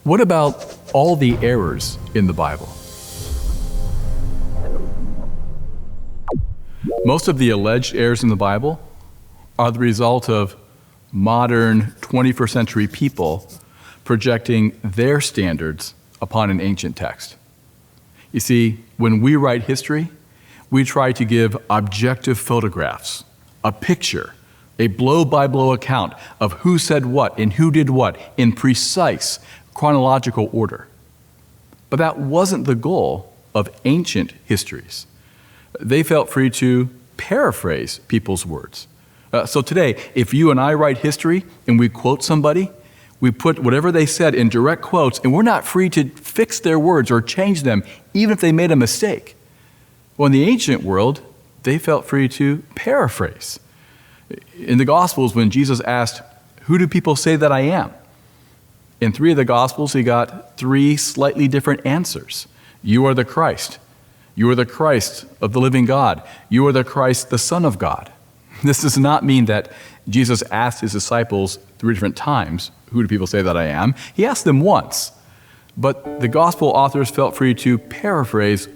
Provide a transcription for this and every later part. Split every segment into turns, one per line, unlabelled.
What about all the errors in the Bible? Most of the alleged errors in the Bible are the result of modern 21st century people projecting their standards upon an ancient text. You see, when we write history, we try to give objective photographs, a picture, a blow-by-blow account of who said what and who did what in precise chronological order. But that wasn't the goal of ancient histories. They felt free to paraphrase people's words. So today, if you and I write history and we quote somebody, we put whatever they said in direct quotes, and we're not free to fix their words or change them, even if they made a mistake. Well, in the ancient world, they felt free to paraphrase. In the Gospels, when Jesus asked, "Who do people say that I am?" In 3 of the Gospels, he got 3 slightly different answers. You are the Christ. You are the Christ of the living God. You are the Christ, the Son of God. This does not mean that Jesus asked his disciples 3 different times, "Who do people say that I am?" He asked them once. But the Gospel authors felt free to paraphrase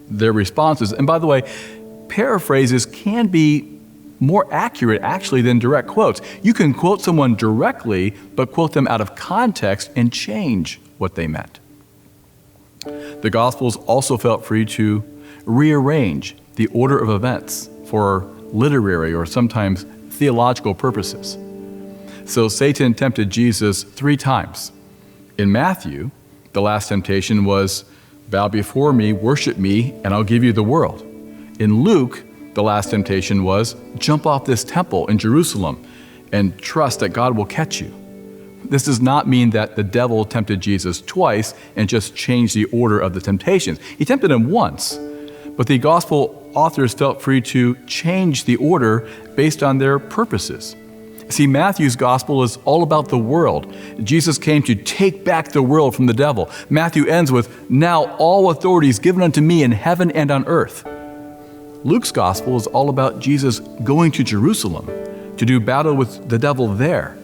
their responses. And by the way, paraphrases can be more accurate actually than direct quotes. You can quote someone directly, but quote them out of context and change what they meant. The Gospels also felt free to rearrange the order of events for literary or sometimes theological purposes. So Satan tempted Jesus 3 times. In Matthew, the last temptation was, "Bow before me, worship me, and I'll give you the world." In Luke, the last temptation was, "Jump off this temple in Jerusalem and trust that God will catch you." This does not mean that the devil tempted Jesus twice and just changed the order of the temptations. He tempted him once, but the gospel authors felt free to change the order based on their purposes. See, Matthew's gospel is all about the world. Jesus came to take back the world from the devil. Matthew ends with, "Now all authority is given unto me in heaven and on earth." Luke's gospel is all about Jesus going to Jerusalem to do battle with the devil there.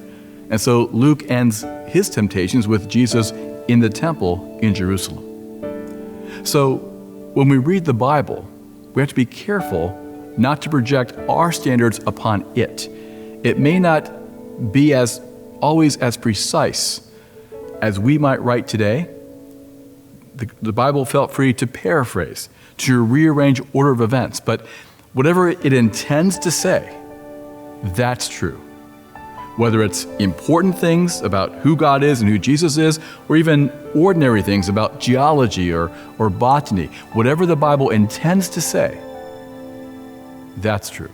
And so Luke ends his temptations with Jesus in the temple in Jerusalem. So when we read the Bible, we have to be careful not to project our standards upon it. It may not be always as precise as we might write today. The Bible felt free to paraphrase, to rearrange order of events, but whatever it intends to say, that's true. Whether it's important things about who God is and who Jesus is, or even ordinary things about geology or botany, whatever the Bible intends to say, that's true.